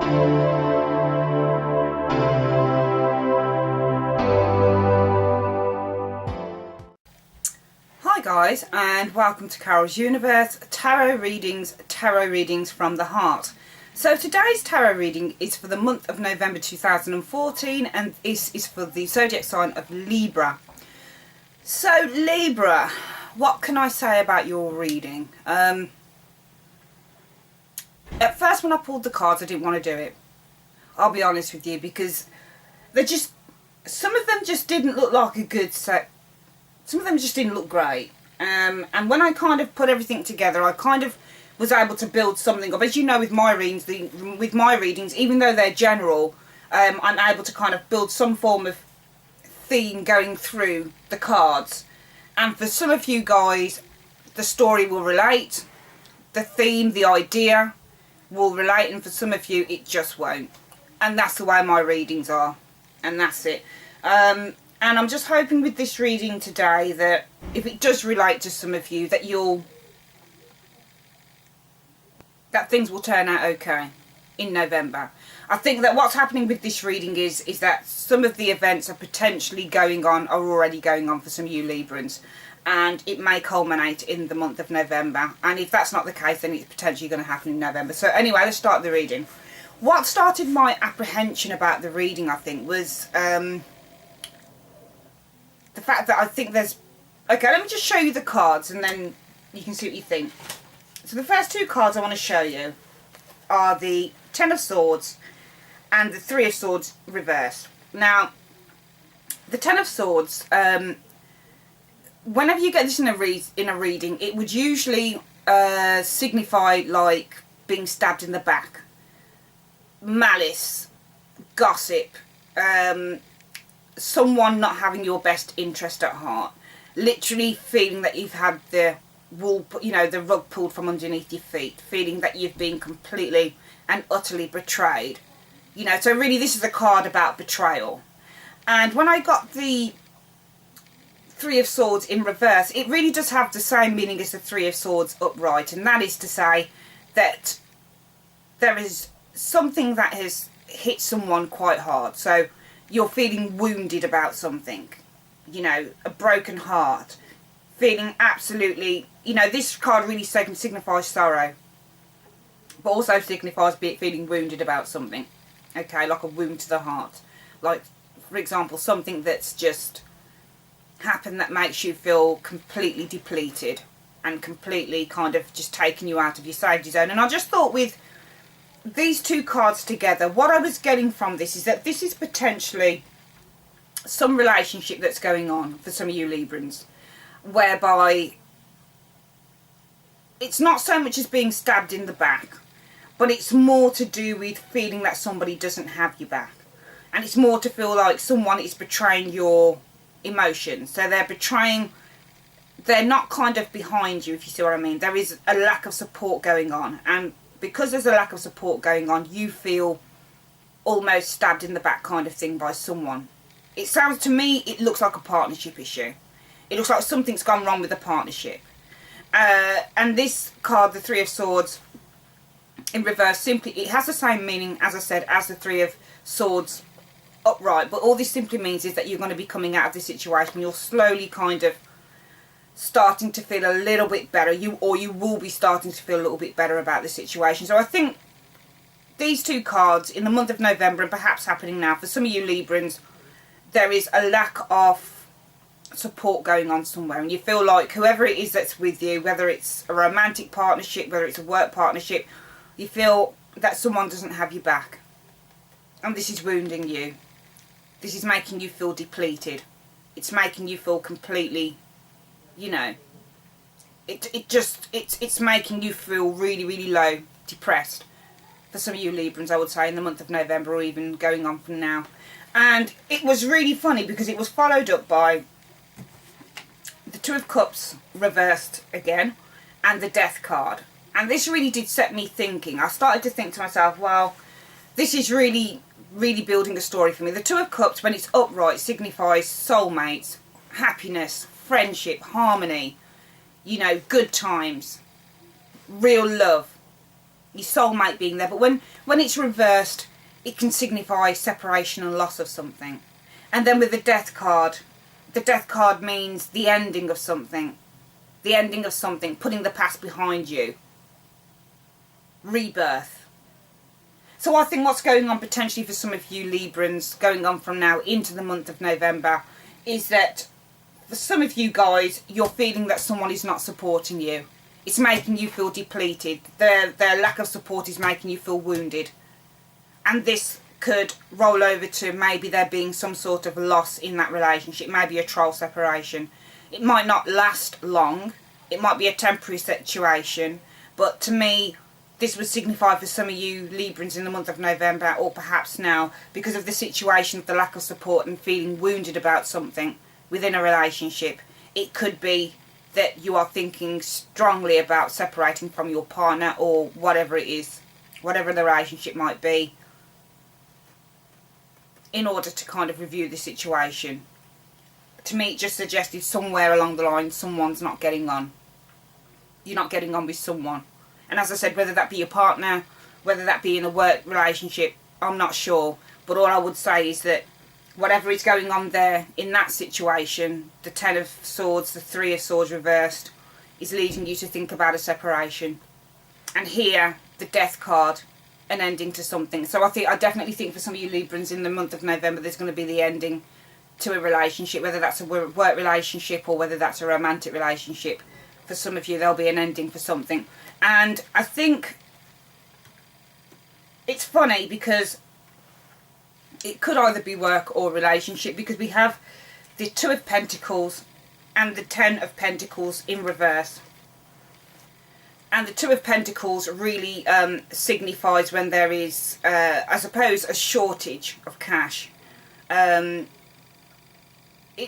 Hi guys, and welcome to Carol's Universe tarot readings from the heart. So today's tarot reading is for the month of November 2014, and this is for the zodiac sign of Libra. So Libra, what can I say about your reading? At first when I pulled the cards I didn't want to do it, I'll be honest with you, because some of them just didn't look like a good set. Some of them just didn't look great. And when I kind of put everything together, I kind of was able to build something up. As you know, with my readings, even though they're general, I'm able to kind of build some form of theme going through the cards. And for some of you guys, the story will relate, the theme, the idea will relate, and for some of you it just won't. And that's the way my readings are, and that's it. And I'm just hoping with this reading today that if it does relate to some of you, that things will turn out okay in November. I think that what's happening with this reading is that some of the events are already going on for some of you Librans, and it may culminate in the month of November. And if that's not the case, then it's potentially going to happen in November. So anyway, let's start the reading. What started my apprehension about the reading, I think, was the fact that I think there's... Okay, let me just show you the cards and then you can see what you think. So the first two cards I want to show you are the Ten of Swords and the Three of Swords reversed. Now, the Ten of Swords, whenever you get this in a reading, it would usually signify like being stabbed in the back, malice, gossip, someone not having your best interest at heart, literally feeling that you've had the the rug pulled from underneath your feet, feeling that you've been completely and utterly betrayed. So really this is a card about betrayal. And when I got the Three of Swords in reverse, it really does have the same meaning as the Three of Swords upright, and that is to say that there is something that has hit someone quite hard. So you're feeling wounded about something, a broken heart, feeling absolutely, this card really signifies sorrow, but also signifies feeling wounded about something, okay, like a wound to the heart. Like, for example, something that's just happened that makes you feel completely depleted and completely kind of just taking you out of your safety zone. And I just thought with these two cards together, what I was getting from this is that this is potentially some relationship that's going on for some of you Librans, whereby it's not so much as being stabbed in the back, but it's more to do with feeling that somebody doesn't have your back, and it's more to feel like someone is betraying your emotions. So they're not kind of behind you, if you see what I mean. There is a lack of support going on, and because there's a lack of support going on, you feel almost stabbed in the back kind of thing by someone. It sounds to me, it looks like a partnership issue. It looks like something's gone wrong with the partnership. And this card, the Three of Swords in reverse, simply, it has the same meaning, as I said, as the Three of Swords upright. But all this simply means is that you're going to be coming out of this situation. You're slowly kind of starting to feel a little bit better, you will be starting to feel a little bit better about the situation. So I think these two cards in the month of November, and perhaps happening now for some of you Librans, there is a lack of support going on somewhere, and you feel like whoever it is that's with you, whether it's a romantic partnership, whether it's a work partnership, you feel that someone doesn't have your back, and this is wounding you. This is making you feel depleted. It's making you feel completely, it's making you feel really, really low, depressed. For some of you Librans, I would say, in the month of November, or even going on from now. And it was really funny because it was followed up by the Two of Cups reversed again, and the Death card. And this really did set me thinking. I started to think to myself, well, this is really, really building a story for me. The Two of Cups, when it's upright, signifies soulmates, happiness, friendship, harmony, good times, real love, your soulmate being there. But when it's reversed, it can signify separation and loss of something. And then with the death card means the ending of something. The ending of something, putting the past behind you. Rebirth. So I think what's going on potentially for some of you Librans, going on from now into the month of November, is that for some of you guys, you're feeling that someone is not supporting you. It's making you feel depleted. Their lack of support is making you feel wounded. And this could roll over to maybe there being some sort of loss in that relationship, maybe a trial separation. It might not last long. It might be a temporary situation. But to me, this would signify for some of you Librans in the month of November, or perhaps now, because of the situation of the lack of support and feeling wounded about something within a relationship, it could be that you are thinking strongly about separating from your partner, or whatever it is, whatever the relationship might be, in order to kind of review the situation. To me, it just suggested somewhere along the line someone's not getting on. You're not getting on with someone. And as I said, whether that be your partner, whether that be in a work relationship, I'm not sure. But all I would say is that whatever is going on there in that situation, the Ten of Swords, the Three of Swords reversed, is leading you to think about a separation. And here, the Death card, an ending to something. So I definitely think for some of you Librans in the month of November, there's going to be the ending to a relationship, whether that's a work relationship or whether that's a romantic relationship. For some of you, there'll be an ending for something. And I think it's funny because it could either be work or relationship, because we have the Two of Pentacles and the Ten of Pentacles in reverse. And the Two of Pentacles really signifies when there is, I suppose, a shortage of cash. It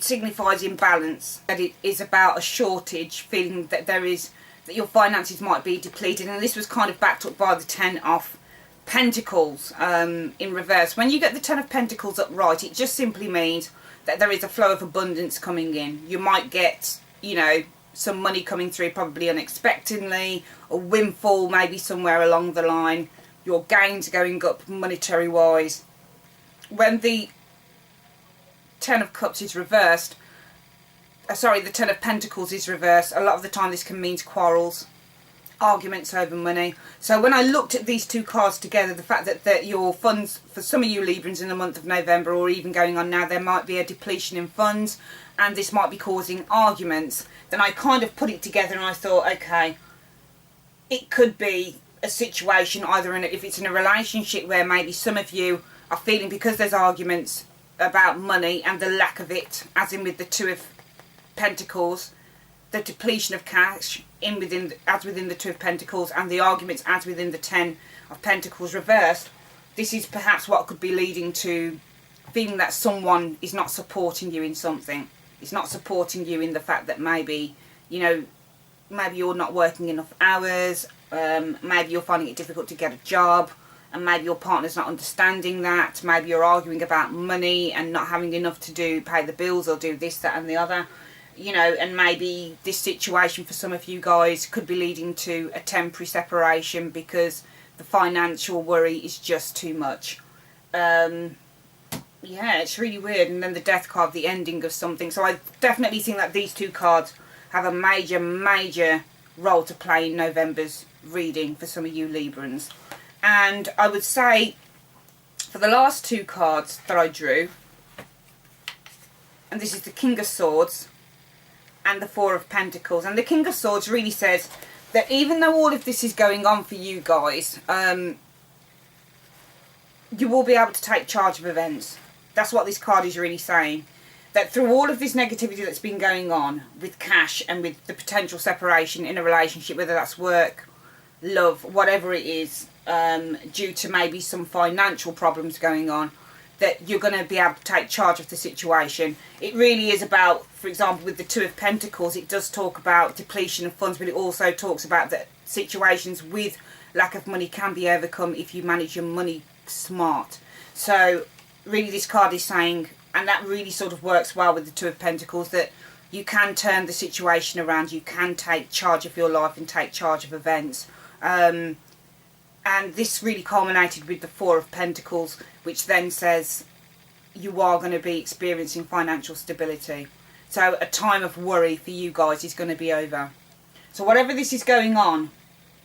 signifies imbalance, that it is about a shortage, feeling that there is, that your finances might be depleted. And this was kind of backed up by the Ten of Pentacles in reverse. When you get the Ten of Pentacles upright, it just simply means that there is a flow of abundance coming in. You might get, you know, some money coming through, probably unexpectedly, a windfall maybe somewhere along the line. Your gains going up monetary wise. When the Ten of Cups is reversed, the Ten of Pentacles is reversed, a lot of the time this can mean quarrels, arguments over money. So when I looked at these two cards together, the fact that your funds, for some of you Librans in the month of November, or even going on now, there might be a depletion in funds and this might be causing arguments, then I kind of put it together and I thought, okay, it could be a situation either if it's in a relationship where maybe some of you are feeling, because there's arguments about money and the lack of it, as in with the Two of Pentacles, the depletion of cash within the Two of Pentacles, and the arguments as within the Ten of Pentacles reversed. This is perhaps what could be leading to feeling that someone is not supporting you in something. It's not supporting you in the fact that maybe, you know, maybe you're not working enough hours, maybe you're finding it difficult to get a job, and maybe your partner's not understanding that. Maybe you're arguing about money and not having enough to pay the bills or do this, that and the other. You know, and maybe this situation for some of you guys could be leading to a temporary separation because the financial worry is just too much. Yeah, it's really weird. And then the Death card, the ending of something. So I definitely think that these two cards have a major role to play in November's reading for some of you Librans. And I would say for the last two cards that I drew, and this is the King of Swords and the Four of Pentacles, and the King of Swords really says that even though all of this is going on for you guys, you will be able to take charge of events. That's what this card is really saying. That through all of this negativity that's been going on with cash and with the potential separation in a relationship, whether that's work, love, whatever it is, due to maybe some financial problems going on, that you're going to be able to take charge of the situation. It really is about, for example, with the Two of Pentacles, it does talk about depletion of funds, but it also talks about that situations with lack of money can be overcome if you manage your money smart. So really this card is saying, and that really sort of works well with the Two of Pentacles, that you can turn the situation around, you can take charge of your life and take charge of events. And And this really culminated with the Four of Pentacles, which then says you are going to be experiencing financial stability. So a time of worry for you guys is going to be over. So whatever this is going on,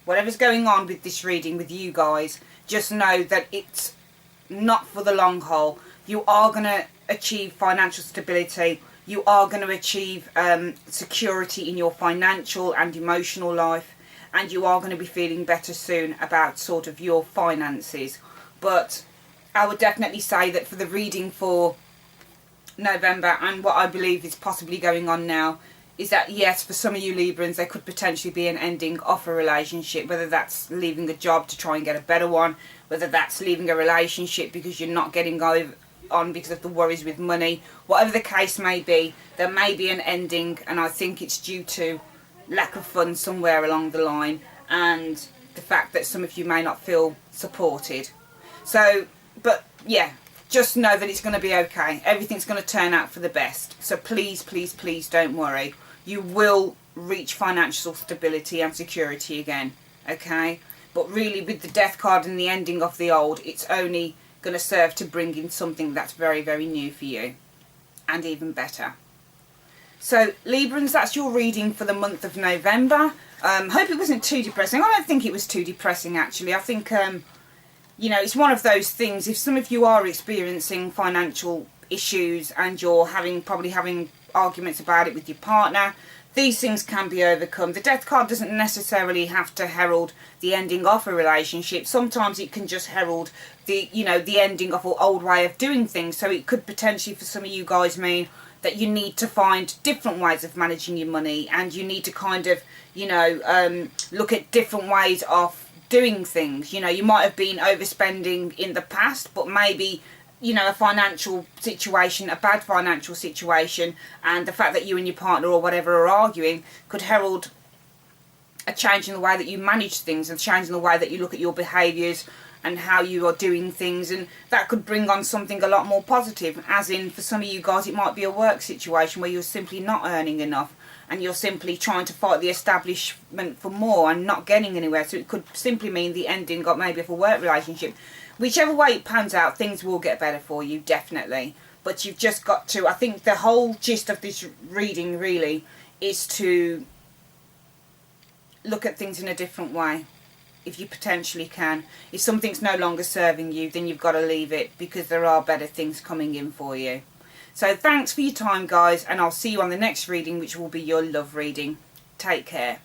whatever's going on with this reading with you guys, just know that it's not for the long haul. You are going to achieve financial stability. You are going to achieve security in your financial and emotional life. And you are going to be feeling better soon about sort of your finances. But I would definitely say that for the reading for November, and what I believe is possibly going on now, is that yes, for some of you Librans, there could potentially be an ending of a relationship, whether that's leaving a job to try and get a better one, whether that's leaving a relationship because you're not getting on because of the worries with money. Whatever the case may be, there may be an ending, and I think it's due to lack of funds somewhere along the line, and the fact that some of you may not feel supported. So, but yeah, just know that it's going to be okay. Everything's going to turn out for the best. So please, please, please don't worry. You will reach financial stability and security again, okay? But really, with the Death card and the ending of the old, it's only going to serve to bring in something that's very, very new for you, and even better. So, Librans, that's your reading for the month of November. Hope it wasn't too depressing. I don't think it was too depressing, actually. I think, you know, it's one of those things. If some of you are experiencing financial issues and you're probably having arguments about it with your partner, these things can be overcome. The Death card doesn't necessarily have to herald the ending of a relationship. Sometimes it can just herald the ending of an old way of doing things. So it could potentially, for some of you guys, mean that you need to find different ways of managing your money, and you need to kind of, look at different ways of doing things. You know, you might have been overspending in the past, but maybe, a financial situation, a bad financial situation, and the fact that you and your partner or whatever are arguing could herald a change in the way that you manage things, and change in the way that you look at your behaviours and how you are doing things, and that could bring on something a lot more positive. As in, for some of you guys, it might be a work situation where you're simply not earning enough, and you're simply trying to fight the establishment for more and not getting anywhere. So it could simply mean the ending of maybe of a work relationship. Whichever way it pans out, things will get better for you, definitely. But you've just got to, I think the whole gist of this reading really is to look at things in a different way, if you potentially can. If something's no longer serving you, then you've got to leave it, because there are better things coming in for you. So thanks for your time, guys, and I'll see you on the next reading, which will be your love reading. Take care.